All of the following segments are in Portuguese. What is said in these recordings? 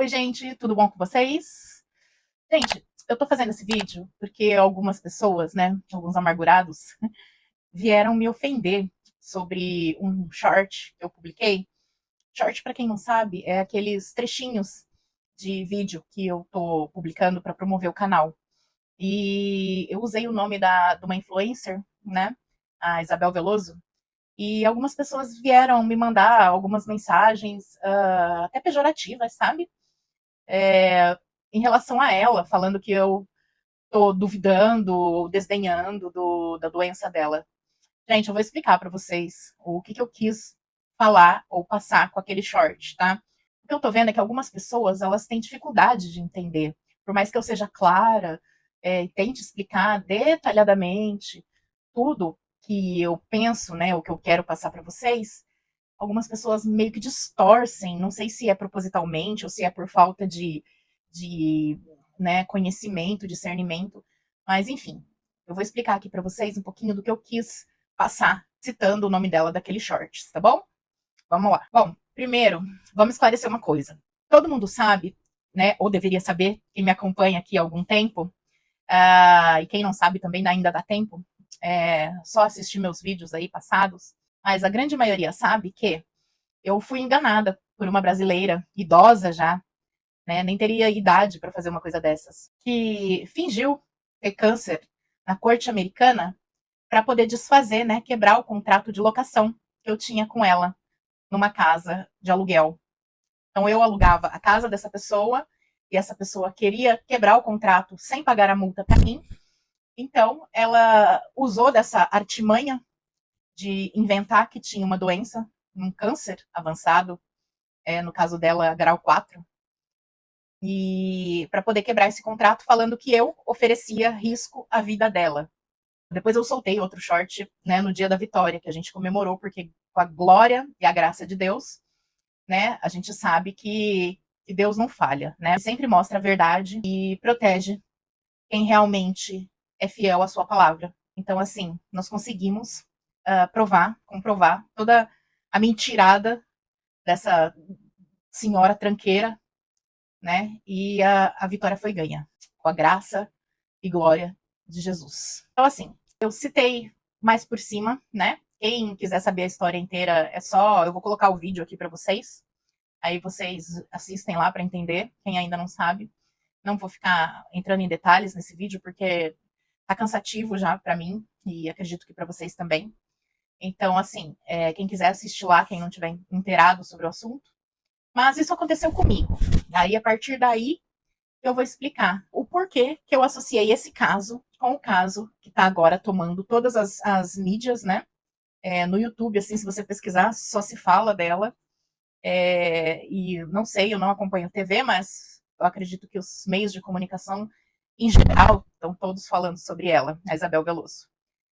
Oi, gente, tudo bom com vocês? Gente, eu tô fazendo esse vídeo porque algumas pessoas, né, alguns amargurados, vieram me ofender sobre um short que eu publiquei. Short, para quem não sabe, é aqueles trechinhos de vídeo que eu tô publicando para promover o canal. E eu usei o nome de uma influencer, né, a Isabel Veloso, e algumas pessoas vieram me mandar algumas mensagens, até pejorativas, sabe? Em relação a ela, falando que eu tô duvidando ou desdenhando da doença dela. Gente, eu vou explicar para vocês o que eu quis falar ou passar com aquele short, tá? O que eu tô vendo é que algumas pessoas, elas têm dificuldade de entender. Por mais que eu seja clara, e tente explicar detalhadamente tudo que eu penso, né, o que eu quero passar para vocês, algumas pessoas meio que distorcem, não sei se é propositalmente ou se é por falta de né, conhecimento, discernimento, mas enfim, eu vou explicar aqui para vocês um pouquinho do que eu quis passar, citando o nome dela daquele shorts, tá bom? Vamos lá. Bom, primeiro, vamos esclarecer uma coisa. Todo mundo sabe, né, ou deveria saber, quem me acompanha aqui há algum tempo, e quem não sabe também ainda dá tempo, só assistir meus vídeos aí passados, mas a grande maioria sabe que eu fui enganada por uma brasileira, idosa já, né, nem teria idade para fazer uma coisa dessas, que fingiu ter câncer na corte americana para poder desfazer, né, quebrar o contrato de locação que eu tinha com ela numa casa de aluguel. Então eu alugava a casa dessa pessoa e essa pessoa queria quebrar o contrato sem pagar a multa para mim. Então ela usou dessa artimanha de inventar que tinha uma doença, um câncer avançado, no caso dela, grau 4, e para poder quebrar esse contrato, falando que eu oferecia risco à vida dela. Depois eu soltei outro short, né, no dia da vitória, que a gente comemorou, porque com a glória e a graça de Deus, né, a gente sabe que Deus não falha, né? Sempre mostra a verdade e protege quem realmente é fiel à sua palavra. Então, assim, nós conseguimos comprovar toda a mentirada dessa senhora tranqueira, né? E a vitória foi ganha, com a graça e glória de Jesus. Então, assim, eu citei mais por cima, né? Quem quiser saber a história inteira, eu vou colocar o vídeo aqui para vocês. Aí vocês assistem lá para entender, quem ainda não sabe. Não vou ficar entrando em detalhes nesse vídeo, porque tá cansativo já para mim, e acredito que para vocês também. Então, assim, quem quiser assistir lá, quem não tiver inteirado sobre o assunto. Mas isso aconteceu comigo. Aí, a partir daí, eu vou explicar o porquê que eu associei esse caso com o caso que está agora tomando todas as mídias, né? No YouTube, assim, se você pesquisar, só se fala dela. E não sei, eu não acompanho TV, mas eu acredito que os meios de comunicação, em geral, estão todos falando sobre ela, a Isabel Veloso.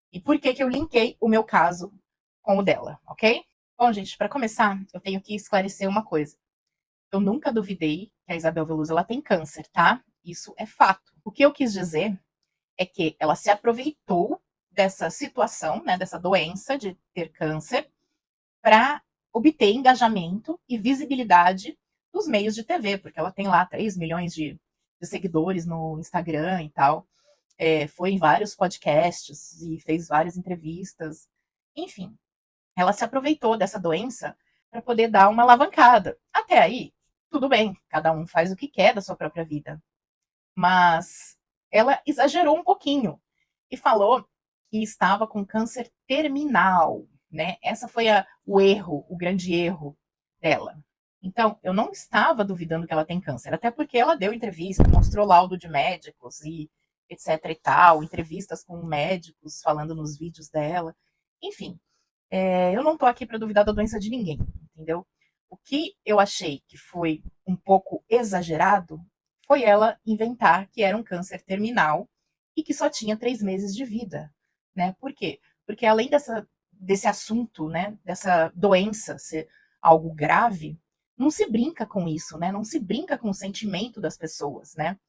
E por que eu linkei o meu caso com o dela, ok? Bom, gente, para começar, eu tenho que esclarecer uma coisa. Eu nunca duvidei que a Isabel Veloso ela tem câncer, tá? Isso é fato. O que eu quis dizer é que ela se aproveitou dessa situação, né, dessa doença de ter câncer, para obter engajamento e visibilidade dos meios de TV, porque ela tem lá 3 milhões de seguidores no Instagram e tal. Foi em vários podcasts e fez várias entrevistas. Enfim, ela se aproveitou dessa doença para poder dar uma alavancada. Até aí, tudo bem, cada um faz o que quer da sua própria vida. Mas ela exagerou um pouquinho e falou que estava com câncer terminal, né? Essa foi o erro, o grande erro dela. Então, eu não estava duvidando que ela tem câncer, até porque ela deu entrevista, mostrou laudo de médicos e etc e tal, entrevistas com médicos falando nos vídeos dela. Enfim, eu não estou aqui para duvidar da doença de ninguém, entendeu? O que eu achei que foi um pouco exagerado foi ela inventar que era um câncer terminal e que só tinha 3 meses de vida, né? Por quê? Porque além desse assunto, né, dessa doença ser algo grave, não se brinca com isso, né? Não se brinca com o sentimento das pessoas, né?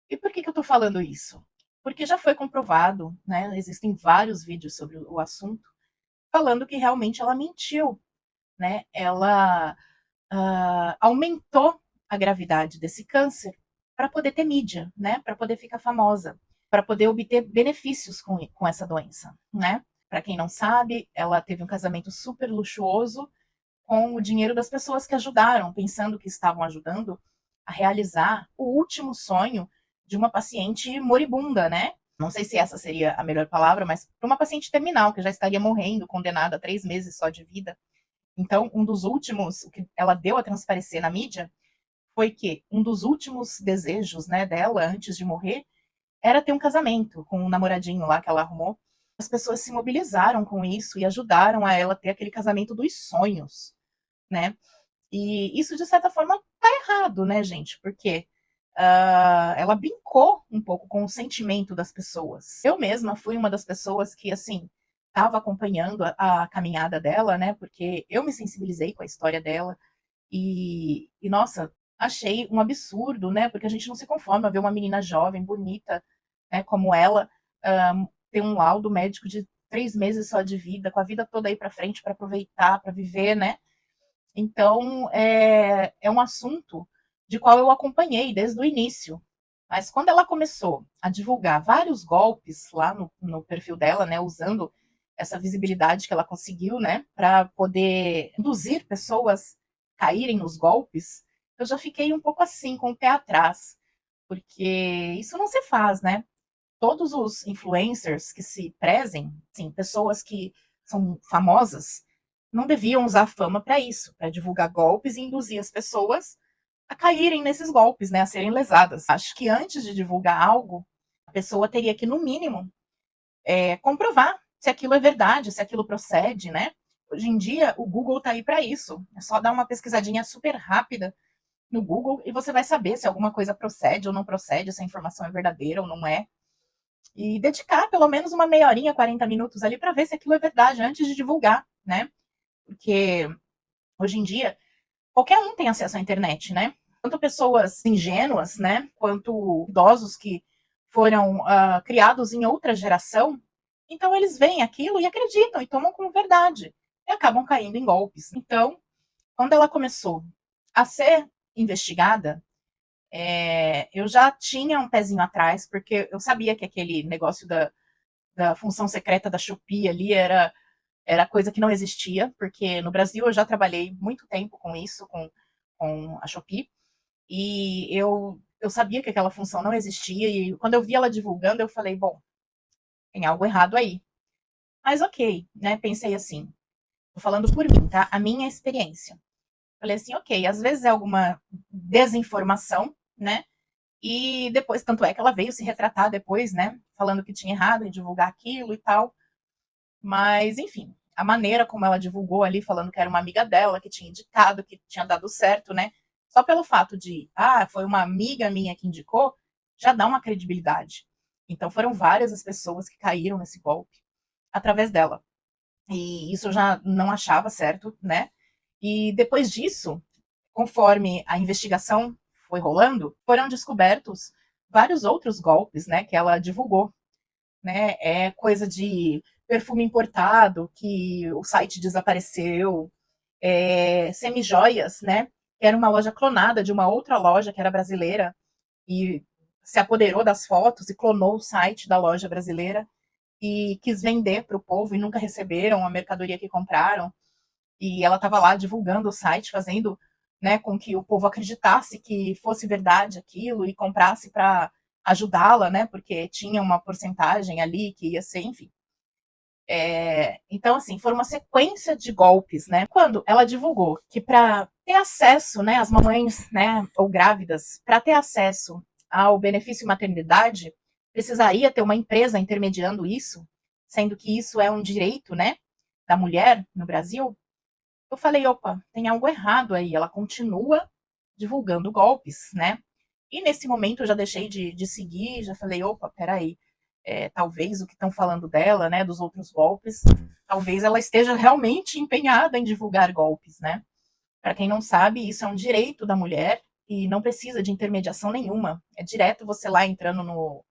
E por que eu estou falando isso? Porque já foi comprovado, né? Existem vários vídeos sobre o assunto falando que realmente ela mentiu, né? Ela aumentou a gravidade desse câncer para poder ter mídia, né? Para poder ficar famosa, para poder obter benefícios com essa doença, né? Para quem não sabe, ela teve um casamento super luxuoso com o dinheiro das pessoas que ajudaram, pensando que estavam ajudando a realizar o último sonho de uma paciente moribunda, né? Não sei se essa seria a melhor palavra, mas para uma paciente terminal, que já estaria morrendo, condenada a 3 meses só de vida. Então, um dos últimos, o que ela deu a transparecer na mídia, foi que um dos últimos desejos, né, dela, antes de morrer, era ter um casamento com um namoradinho lá que ela arrumou. As pessoas se mobilizaram com isso e ajudaram a ela ter aquele casamento dos sonhos, né? E isso, de certa forma, tá errado, né, gente? Porque ela brincou um pouco com o sentimento das pessoas. Eu mesma fui uma das pessoas que, assim, estava acompanhando a caminhada dela, né? Porque eu me sensibilizei com a história dela. Nossa, achei um absurdo, né? Porque a gente não se conforma a ver uma menina jovem, bonita, né, como ela, ter um laudo médico de 3 meses só de vida, com a vida toda aí para frente para aproveitar, para viver, né? Então, é um assunto de qual eu acompanhei desde o início. Mas quando ela começou a divulgar vários golpes lá no perfil dela, né, usando essa visibilidade que ela conseguiu, né, para poder induzir pessoas a caírem nos golpes, eu já fiquei um pouco assim, com o pé atrás, porque isso não se faz, né? Todos os influencers que se prezem, sim, pessoas que são famosas, não deviam usar a fama para isso, para divulgar golpes e induzir as pessoas a caírem nesses golpes, né, a serem lesadas. Acho que antes de divulgar algo, a pessoa teria que, no mínimo, comprovar se aquilo é verdade, se aquilo procede, né? Hoje em dia, o Google está aí para isso. É só dar uma pesquisadinha super rápida no Google e você vai saber se alguma coisa procede ou não procede, se a informação é verdadeira ou não é. E dedicar pelo menos uma meia horinha, 40 minutos ali para ver se aquilo é verdade antes de divulgar, né? Porque hoje em dia qualquer um tem acesso à internet, né? Tanto pessoas ingênuas, né, quanto idosos que foram criados em outra geração. Então eles veem aquilo e acreditam e tomam como verdade e acabam caindo em golpes. Então, quando ela começou a ser investigada, eu já tinha um pezinho atrás, porque eu sabia que aquele negócio da função secreta da Shopee ali era coisa que não existia, porque no Brasil eu já trabalhei muito tempo com isso, com a Shopee, e eu sabia que aquela função não existia, e quando eu vi ela divulgando, eu falei, bom, tem algo errado aí. Mas ok, né? Pensei assim, tô falando por mim, tá? A minha experiência. Falei assim, ok, às vezes é alguma desinformação, né? E depois, tanto é que ela veio se retratar depois, né? Falando que tinha errado em divulgar aquilo e tal. Mas, enfim, a maneira como ela divulgou ali, falando que era uma amiga dela, que tinha indicado, que tinha dado certo, né? Só pelo fato de, foi uma amiga minha que indicou, já dá uma credibilidade. Então foram várias as pessoas que caíram nesse golpe através dela. E isso eu já não achava certo, né? E depois disso, conforme a investigação foi rolando, foram descobertos vários outros golpes, né, que ela divulgou, né? É coisa de perfume importado, que o site desapareceu, semijoias, né? Que era uma loja clonada de uma outra loja que era brasileira e se apoderou das fotos e clonou o site da loja brasileira e quis vender para o povo e nunca receberam a mercadoria que compraram. E ela estava lá divulgando o site, fazendo, né, com que o povo acreditasse que fosse verdade aquilo e comprasse para ajudá-la, né, porque tinha uma porcentagem ali que ia ser, enfim. Então, assim, foi uma sequência de golpes, né? Quando ela divulgou que para ter acesso, né, as mamães, né, ou grávidas, para ter acesso ao benefício maternidade, precisaria ter uma empresa intermediando isso, sendo que isso é um direito, né, da mulher no Brasil. Eu falei, opa, tem algo errado aí. Ela continua divulgando golpes, né? E nesse momento eu já deixei de seguir, já falei, opa, peraí, talvez o que estão falando dela, né, dos outros golpes, talvez ela esteja realmente empenhada em divulgar golpes, né? Para quem não sabe, isso é um direito da mulher e não precisa de intermediação nenhuma. É direto você lá entrando no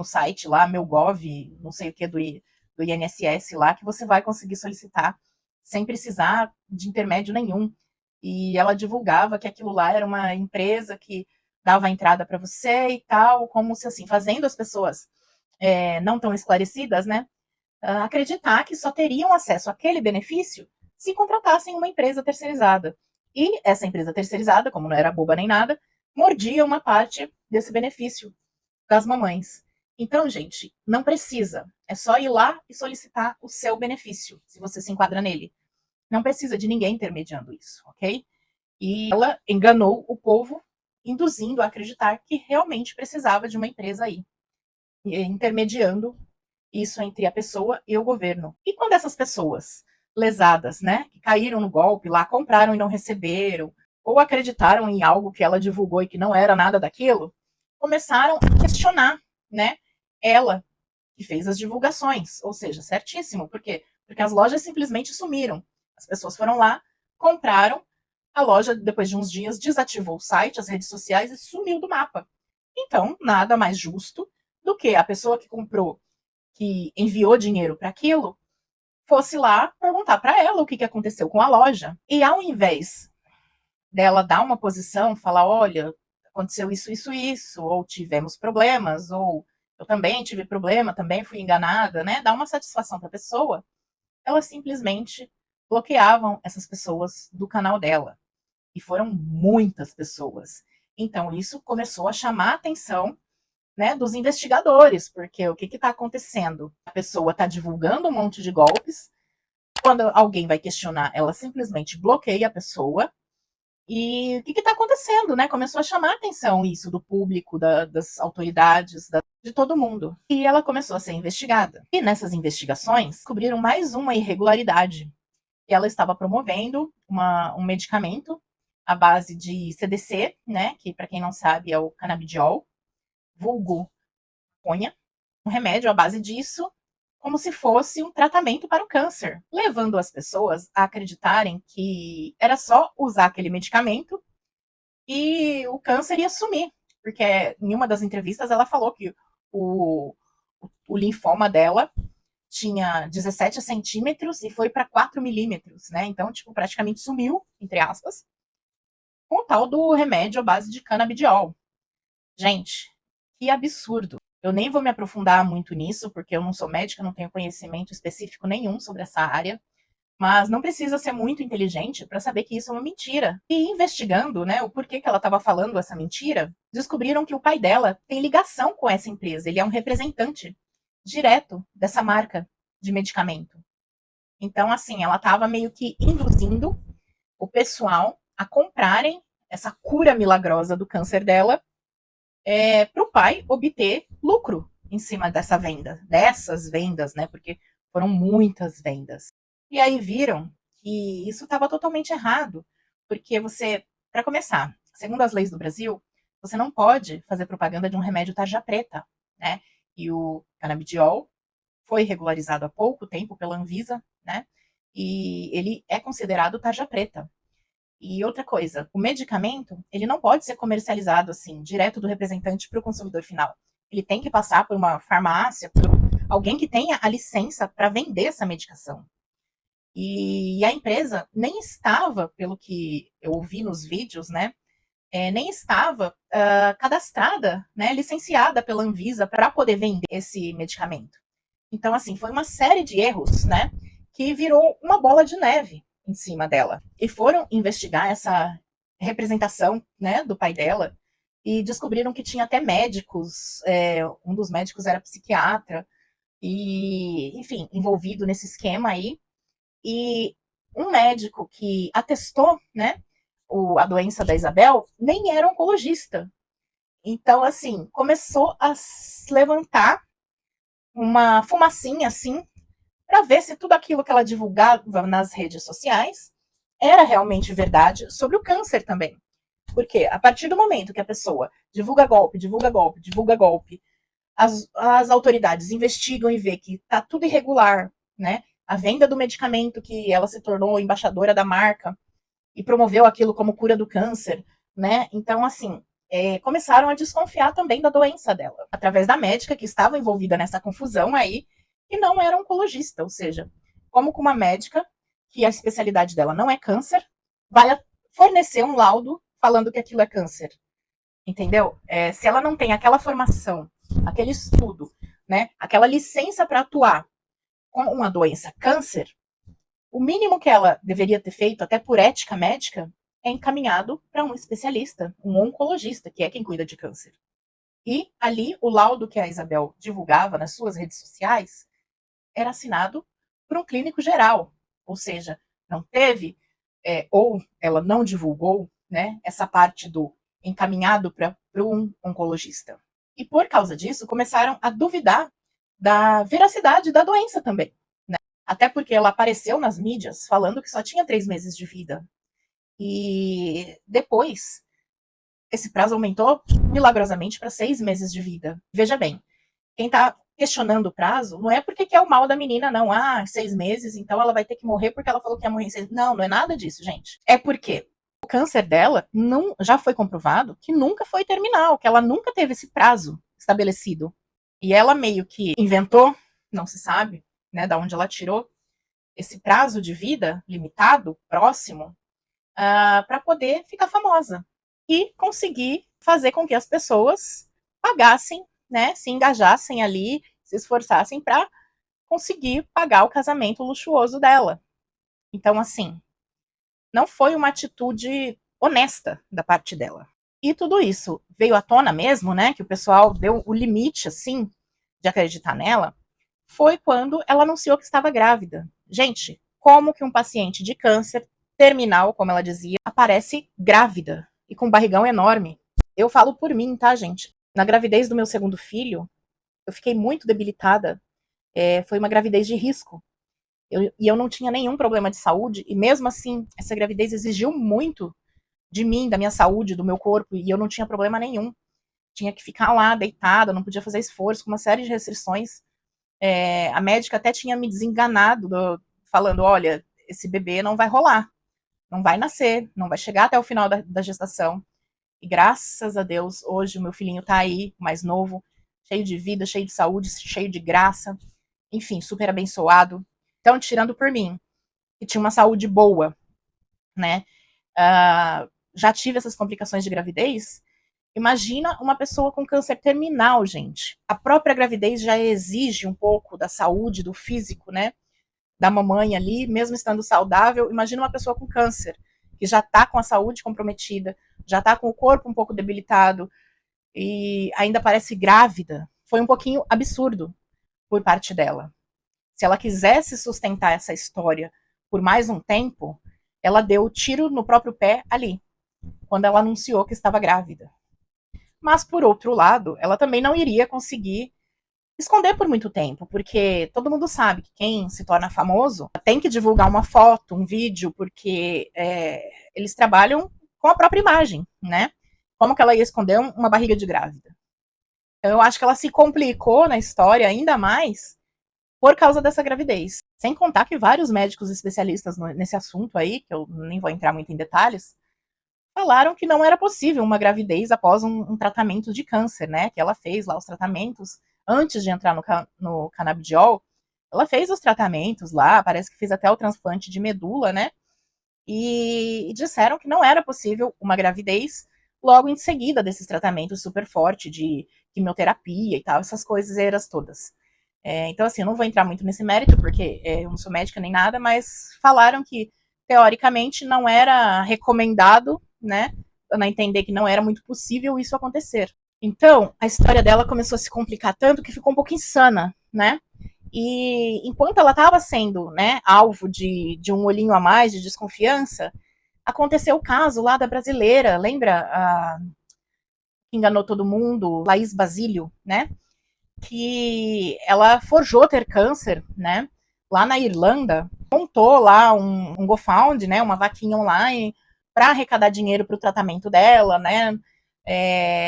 site lá, meu gov, não sei o que, do INSS lá, que você vai conseguir solicitar sem precisar de intermédio nenhum. e ela divulgava que aquilo lá era uma empresa que dava a entrada para você e tal, como se assim, fazendo as pessoas não tão esclarecidas, né, acreditar que só teriam acesso àquele benefício se contratassem uma empresa terceirizada. E essa empresa terceirizada, como não era boba nem nada, mordia uma parte desse benefício das mamães. Então, gente, não precisa. É só ir lá e solicitar o seu benefício, se você se enquadra nele. Não precisa de ninguém intermediando isso, ok? E ela enganou o povo, induzindo a acreditar que realmente precisava de uma empresa aí, intermediando isso entre a pessoa e o governo. E quando essas pessoas lesadas, né, que caíram no golpe lá, compraram e não receberam, ou acreditaram em algo que ela divulgou e que não era nada daquilo, começaram a questionar, né, ela que fez as divulgações, ou seja, certíssimo, por quê? Porque as lojas simplesmente sumiram. As pessoas foram lá, compraram, a loja, depois de uns dias, desativou o site, as redes sociais e sumiu do mapa. Então, nada mais justo do que a pessoa que comprou, que enviou dinheiro para aquilo, fosse lá perguntar para ela o que aconteceu com a loja. E ao invés dela dar uma posição, falar, olha, aconteceu isso, isso, isso, ou tivemos problemas, ou eu também tive problema, também fui enganada, né? Dar uma satisfação para a pessoa, elas simplesmente bloqueavam essas pessoas do canal dela. E foram muitas pessoas. Então, isso começou a chamar a atenção, né, dos investigadores, porque o que está acontecendo? A pessoa está divulgando um monte de golpes, quando alguém vai questionar, ela simplesmente bloqueia a pessoa. E o que está acontecendo, né? Começou a chamar a atenção isso do público, das autoridades, de todo mundo. E ela começou a ser investigada. E nessas investigações, descobriram mais uma irregularidade. E ela estava promovendo um medicamento à base de CDC, né? Que, para quem não sabe, é o canabidiol, vulgo maconha, um remédio à base disso, como se fosse um tratamento para o câncer, levando as pessoas a acreditarem que era só usar aquele medicamento e o câncer ia sumir. Porque em uma das entrevistas ela falou que o linfoma dela tinha 17 centímetros e foi para 4 milímetros, né? Então, tipo, praticamente sumiu, entre aspas, com o tal do remédio à base de canabidiol. Gente, que absurdo. Eu nem vou me aprofundar muito nisso, porque eu não sou médica, não tenho conhecimento específico nenhum sobre essa área, mas não precisa ser muito inteligente para saber que isso é uma mentira. E investigando, né, o porquê que ela estava falando essa mentira, descobriram que o pai dela tem ligação com essa empresa, ele é um representante direto dessa marca de medicamento. Então, assim, ela estava meio que induzindo o pessoal a comprarem essa cura milagrosa do câncer dela para o pai obter lucro em cima dessas vendas, né? Porque foram muitas vendas. E aí viram que isso estava totalmente errado, porque você, para começar, segundo as leis do Brasil, você não pode fazer propaganda de um remédio tarja preta, né? E o canabidiol foi regularizado há pouco tempo pela Anvisa, né? E ele é considerado tarja preta. E outra coisa, o medicamento, ele não pode ser comercializado assim, direto do representante para o consumidor final. Ele tem que passar por uma farmácia, por alguém que tenha a licença para vender essa medicação. E a empresa nem estava, pelo que eu ouvi nos vídeos, né, nem estava cadastrada, né, licenciada pela Anvisa para poder vender esse medicamento. Então, assim, foi uma série de erros, né, que virou uma bola de neve em cima dela. E foram investigar essa representação, né, do pai dela e descobriram que tinha até médicos, um dos médicos era psiquiatra e, enfim, envolvido nesse esquema aí. E um médico que atestou, né, a doença da Isabel nem era oncologista. Então, assim, começou a se levantar uma fumacinha assim para ver se tudo aquilo que ela divulgava nas redes sociais era realmente verdade sobre o câncer também. Porque a partir do momento que a pessoa divulga golpe, divulga golpe, divulga golpe, as autoridades investigam e vê que está tudo irregular, né? A venda do medicamento que ela se tornou embaixadora da marca e promoveu aquilo como cura do câncer, né? Então, assim, começaram a desconfiar também da doença dela, através da médica que estava envolvida nessa confusão aí, e não era oncologista, ou seja, como com uma médica que a especialidade dela não é câncer, vai fornecer um laudo falando que aquilo é câncer. Entendeu? Se ela não tem aquela formação, aquele estudo, né, aquela licença para atuar com uma doença câncer, o mínimo que ela deveria ter feito, até por ética médica, é encaminhado para um especialista, um oncologista, que é quem cuida de câncer. E ali, o laudo que a Isabel divulgava nas suas redes sociais era assinado por um clínico geral, ou seja, não teve, ou ela não divulgou, né, essa parte do encaminhado para um oncologista. E por causa disso, começaram a duvidar da veracidade da doença também. Né? Até porque ela apareceu nas mídias falando que só tinha 3 meses de vida. E depois, esse prazo aumentou milagrosamente para 6 meses de vida. Veja bem, quem está questionando o prazo não é porque quer o mal da menina, não. 6 meses, então ela vai ter que morrer porque ela falou que ia morrer em 6 meses. Não, não é nada disso, gente. É porque o câncer dela não, já foi comprovado que nunca foi terminal, que ela nunca teve esse prazo estabelecido. E ela meio que inventou, não se sabe, né, da onde ela tirou esse prazo de vida limitado, próximo, para poder ficar famosa e conseguir fazer com que as pessoas pagassem, né, se engajassem ali, se esforçassem para conseguir pagar o casamento luxuoso dela. Então, assim, não foi uma atitude honesta da parte dela. E tudo isso veio à tona mesmo, né, que o pessoal deu o limite, assim, de acreditar nela, foi quando ela anunciou que estava grávida. Gente, como que um paciente de câncer terminal, como ela dizia, aparece grávida e com um barrigão enorme? Eu falo por mim, tá, gente? Na gravidez do meu segundo filho, eu fiquei muito debilitada. Foi uma gravidez de risco. E eu não tinha nenhum problema de saúde, e mesmo assim, essa gravidez exigiu muito de mim, da minha saúde, do meu corpo, e eu não tinha problema nenhum. Tinha que ficar lá deitada, não podia fazer esforço, com uma série de restrições. A médica até tinha me desenganado, falando: olha, esse bebê não vai rolar, não vai nascer, não vai chegar até o final da gestação. E graças a Deus, hoje o meu filhinho tá aí, mais novo, cheio de vida, cheio de saúde, cheio de graça, enfim, super abençoado. Então, tirando por mim, que tinha uma saúde boa, né? Já tive essas complicações de gravidez. Imagina uma pessoa com câncer terminal, gente. A própria gravidez já exige um pouco da saúde, do físico, né? Da mamãe ali, mesmo estando saudável. Imagina uma pessoa com câncer, que já tá com a saúde comprometida, já tá com o corpo um pouco debilitado e ainda parece grávida. Foi um pouquinho absurdo por parte dela. Se ela quisesse sustentar essa história por mais um tempo, ela deu o tiro no próprio pé ali, quando ela anunciou que estava grávida. Mas, por outro lado, ela também não iria conseguir esconder por muito tempo, porque todo mundo sabe que quem se torna famoso tem que divulgar uma foto, um vídeo, porque eles trabalham com a própria imagem, né? Como que ela ia esconder uma barriga de grávida? Então, eu acho que ela se complicou na história ainda mais por causa dessa gravidez. Sem contar que vários médicos especialistas nesse assunto aí, que eu nem vou entrar muito em detalhes, falaram que não era possível uma gravidez após um tratamento de câncer, né? Que ela fez lá os tratamentos antes de entrar no canabidiol. Ela fez os tratamentos lá, parece que fez até o transplante de medula, né? E disseram que não era possível uma gravidez logo em seguida desses tratamentos super forte de quimioterapia e tal, essas coisas todas. Então, assim, eu não vou entrar muito nesse mérito, porque eu não sou médica nem nada, mas falaram que, teoricamente, não era recomendado, né, a entender que não era muito possível isso acontecer. Então, a história dela começou a se complicar tanto que ficou um pouco insana, né? E enquanto ela estava sendo, né, alvo de um olhinho a mais de desconfiança, aconteceu o caso lá da brasileira, lembra? Que enganou todo mundo, Laís Basílio, né? Que ela forjou ter câncer, né? Lá na Irlanda, montou lá um GoFund, né? Uma vaquinha online para arrecadar dinheiro para o tratamento dela, né?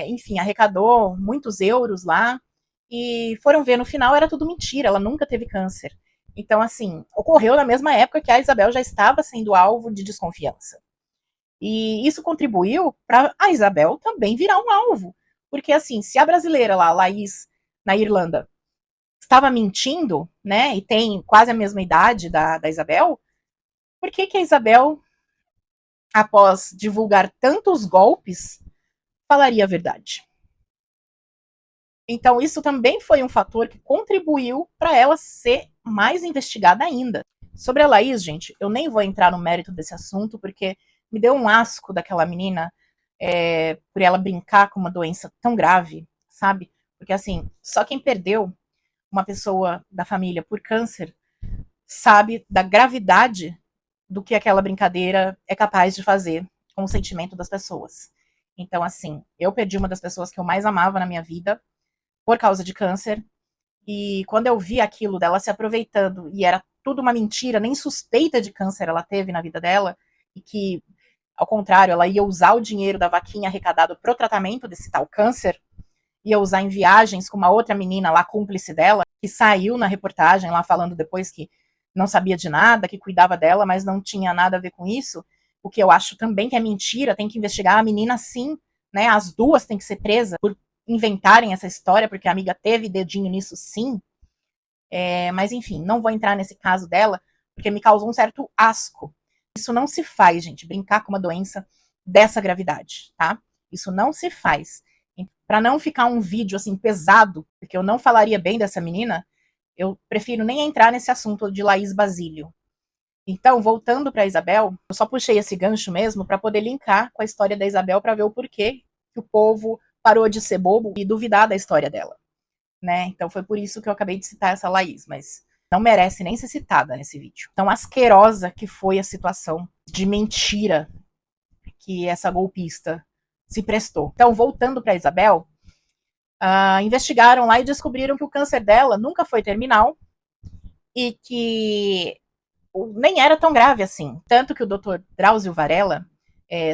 Enfim, arrecadou muitos euros lá e foram ver no final era tudo mentira, ela nunca teve câncer. Então, assim, ocorreu na mesma época que a Isabel já estava sendo alvo de desconfiança. E isso contribuiu para a Isabel também virar um alvo. Porque, assim, se a brasileira lá, a Laís, na Irlanda, estava mentindo, né, e tem quase a mesma idade da Isabel, por que a Isabel após divulgar tantos golpes, falaria a verdade. Então, isso também foi um fator que contribuiu para ela ser mais investigada ainda. Sobre a Laís, gente, eu nem vou entrar no mérito desse assunto, porque me deu um asco daquela menina por ela brincar com uma doença tão grave, sabe? Porque, assim, só quem perdeu uma pessoa da família por câncer sabe da gravidade do que aquela brincadeira é capaz de fazer com o sentimento das pessoas. Então, assim, eu perdi uma das pessoas que eu mais amava na minha vida por causa de câncer. E quando eu vi aquilo dela se aproveitando, e era tudo uma mentira, nem suspeita de câncer ela teve na vida dela, e que, ao contrário, ela ia usar o dinheiro da vaquinha arrecadado pro tratamento desse tal câncer, ia usar em viagens com uma outra menina lá, cúmplice dela, que saiu na reportagem lá falando depois que não sabia de nada, que cuidava dela, mas não tinha nada a ver com isso, o que eu acho também que é mentira, tem que investigar a menina sim, né? As duas têm que ser presas por inventarem essa história, porque a amiga teve dedinho nisso sim. Mas enfim, não vou entrar nesse caso dela, porque me causou um certo asco. Isso não se faz, gente, brincar com uma doença dessa gravidade, tá? Isso não se faz. Para não ficar um vídeo assim pesado, porque eu não falaria bem dessa menina, eu prefiro nem entrar nesse assunto de Laís Basílio. Então, voltando para Isabel, eu só puxei esse gancho mesmo para poder linkar com a história da Isabel para ver o porquê que o povo parou de ser bobo e duvidar da história dela, né? Então foi por isso que eu acabei de citar essa Laís, mas não merece nem ser citada nesse vídeo. Tão asquerosa que foi a situação de mentira que essa golpista se prestou. Então, voltando para Isabel, investigaram lá e descobriram que o câncer dela nunca foi terminal e que nem era tão grave assim. Tanto que o Dr. Drauzio Varella,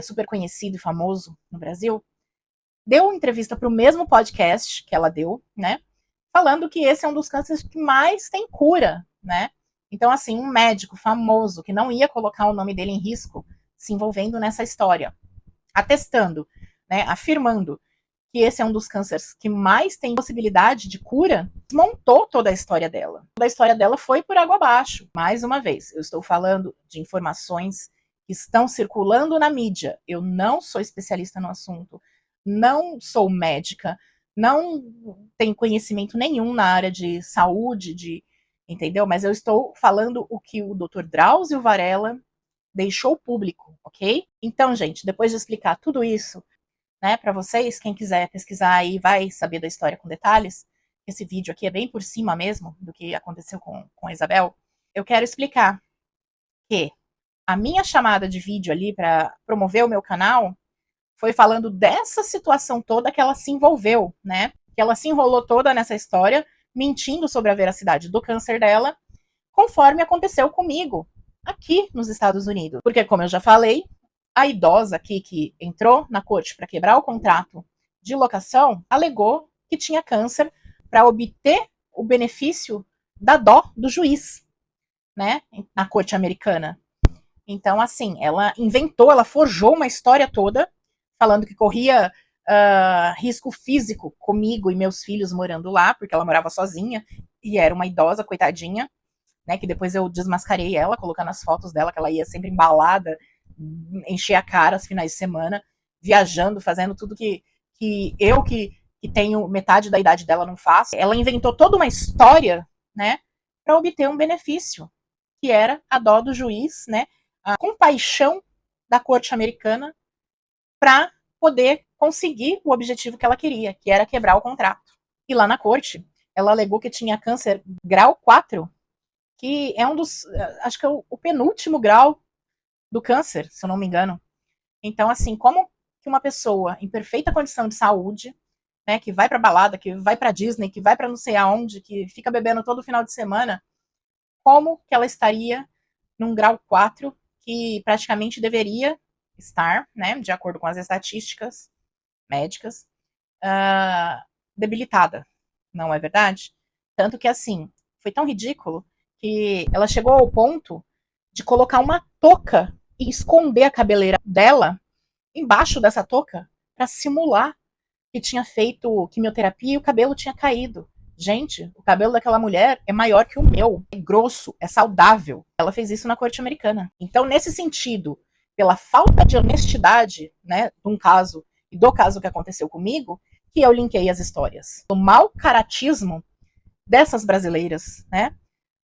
super conhecido e famoso no Brasil, deu uma entrevista para o mesmo podcast que ela deu, né? Falando que esse é um dos cânceres que mais tem cura, né? Então, assim, um médico famoso que não ia colocar o nome dele em risco se envolvendo nessa história, atestando, né, afirmando que esse é um dos cânceres que mais tem possibilidade de cura, desmontou toda a história dela. Toda a história dela foi por água abaixo. Mais uma vez, eu estou falando de informações que estão circulando na mídia. Eu não sou especialista no assunto, não sou médica, não tenho conhecimento nenhum na área de saúde, entendeu? Mas eu estou falando o que o Dr. Drauzio Varella deixou público, ok? Então, gente, depois de explicar tudo isso, né, para vocês, quem quiser pesquisar aí vai saber da história com detalhes. Esse vídeo aqui é bem por cima mesmo do que aconteceu com a Isabel. Eu quero explicar que a minha chamada de vídeo ali para promover o meu canal foi falando dessa situação toda que ela se envolveu, né? Que ela se enrolou toda nessa história, mentindo sobre a veracidade do câncer dela, conforme aconteceu comigo aqui nos Estados Unidos. Porque, como eu já falei, a idosa aqui que entrou na corte para quebrar o contrato de locação alegou que tinha câncer para obter o benefício da dó do juiz, né, na corte americana. Então, assim, ela inventou, ela forjou uma história toda, falando que corria risco físico comigo e meus filhos morando lá, porque ela morava sozinha e era uma idosa, coitadinha, né, que depois eu desmascarei ela, colocando as fotos dela, que ela ia sempre embalada, encher a cara aos finais de semana, viajando, fazendo tudo que eu, que tenho metade da idade dela, não faço. Ela inventou toda uma história, né, para obter um benefício, que era a dó do juiz, né, a compaixão da corte americana para poder conseguir o objetivo que ela queria, que era quebrar o contrato. E lá na corte, ela alegou que tinha câncer grau 4, que é um dos, acho que é o penúltimo grau do câncer, se eu não me engano. Então, assim, como que uma pessoa em perfeita condição de saúde, né, que vai pra balada, que vai pra Disney, que vai pra não sei aonde, que fica bebendo todo final de semana, como que ela estaria num grau 4, que praticamente deveria estar, né, de acordo com as estatísticas médicas, debilitada, não é verdade? Tanto que, assim, foi tão ridículo que ela chegou ao ponto de colocar uma touca e esconder a cabeleira dela embaixo dessa touca para simular que tinha feito quimioterapia e o cabelo tinha caído. Gente, o cabelo daquela mulher é maior que o meu, é grosso, é saudável. Ela fez isso na corte americana. Então, nesse sentido pela falta de honestidade, né, de um caso e do caso que aconteceu comigo, que eu linkei as histórias. O mau caratismo dessas brasileiras, né,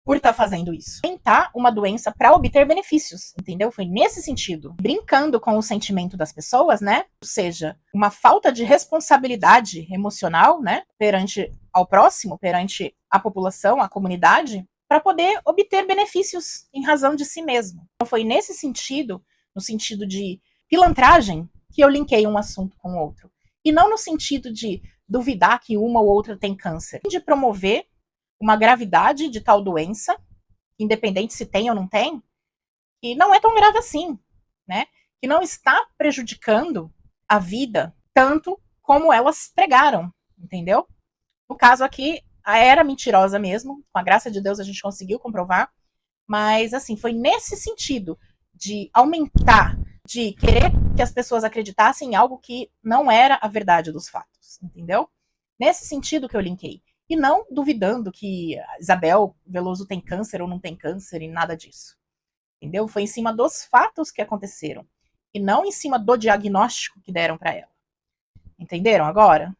por estar fazendo isso. Tentar uma doença para obter benefícios, entendeu? Foi nesse sentido. Brincando com o sentimento das pessoas, né? Ou seja, uma falta de responsabilidade emocional, né? Perante ao próximo, perante a população, a comunidade, para poder obter benefícios em razão de si mesmo. Então foi nesse sentido, no sentido de pilantragem, que eu linkei um assunto com o outro. E não no sentido de duvidar que uma ou outra tem câncer. De promover uma gravidade de tal doença, independente se tem ou não tem, e não é tão grave assim, né? Que não está prejudicando a vida tanto como elas pregaram, entendeu? No caso aqui, era mentirosa mesmo, com a graça de Deus a gente conseguiu comprovar, mas assim, foi nesse sentido de aumentar, de querer que as pessoas acreditassem em algo que não era a verdade dos fatos, entendeu? Nesse sentido que eu linkei. E não duvidando que Isabel Veloso tem câncer ou não tem câncer e nada disso. Entendeu? Foi em cima dos fatos que aconteceram. E não em cima do diagnóstico que deram para ela. Entenderam agora?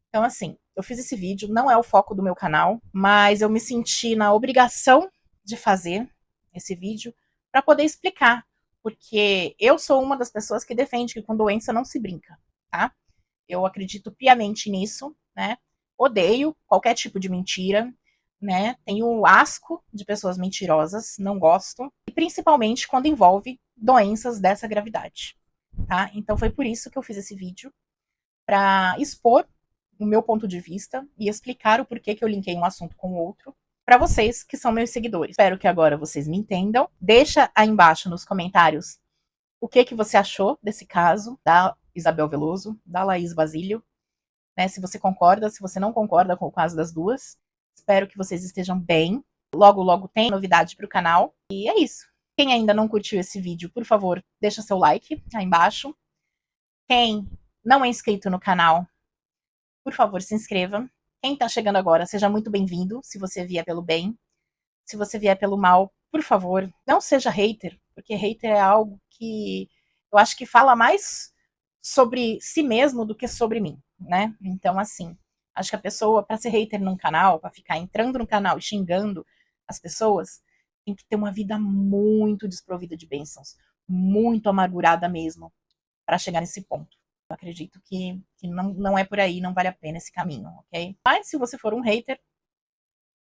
Então, assim, eu fiz esse vídeo, não é o foco do meu canal, mas eu me senti na obrigação de fazer esse vídeo para poder explicar. Porque eu sou uma das pessoas que defende que com doença não se brinca, tá? Eu acredito piamente nisso, né? Odeio qualquer tipo de mentira, né? Tenho asco de pessoas mentirosas, não gosto, e principalmente quando envolve doenças dessa gravidade, tá? Então foi por isso que eu fiz esse vídeo, para expor o meu ponto de vista e explicar o porquê que eu linkei um assunto com o outro para vocês que são meus seguidores. Espero que agora vocês me entendam. Deixa aí embaixo nos comentários o que você achou desse caso da Isabel Veloso, da Laís Basílio, né? Se você concorda, se você não concorda com o caso das duas. Espero que vocês estejam bem. Logo, logo tem novidade para o canal. E é isso. Quem ainda não curtiu esse vídeo, por favor, deixa seu like aí embaixo. Quem não é inscrito no canal, por favor, se inscreva. Quem está chegando agora, seja muito bem-vindo, se você vier pelo bem. Se você vier pelo mal, por favor, não seja hater, porque hater é algo que eu acho que fala mais sobre si mesmo do que sobre mim, né? Então, assim, acho que a pessoa, para ser hater num canal, para ficar entrando no canal e xingando as pessoas, tem que ter uma vida muito desprovida de bênçãos, muito amargurada mesmo, para chegar nesse ponto. Eu acredito que não é por aí, não vale a pena esse caminho, ok? Mas se você for um hater,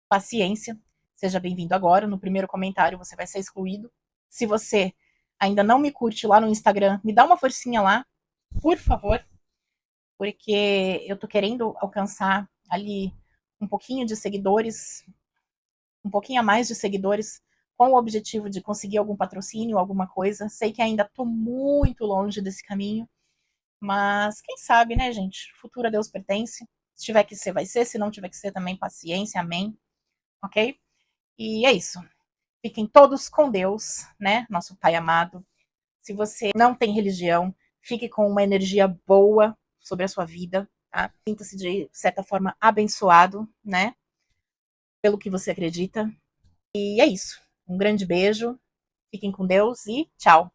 paciência, seja bem-vindo agora. No primeiro comentário você vai ser excluído. Se você ainda não me curte lá no Instagram, me dá uma forcinha lá, por favor, porque eu tô querendo alcançar ali um pouquinho de seguidores, um pouquinho a mais de seguidores, com o objetivo de conseguir algum patrocínio, alguma coisa. Sei que ainda tô muito longe desse caminho, mas quem sabe, né, gente? O futuro a Deus pertence. Se tiver que ser, vai ser. Se não tiver que ser, também paciência, amém. Ok? E é isso. Fiquem todos com Deus, né? Nosso Pai amado. Se você não tem religião, fique com uma energia boa sobre a sua vida, tá? Sinta-se de certa forma abençoado, né? Pelo que você acredita. E é isso. Um grande beijo. Fiquem com Deus e tchau.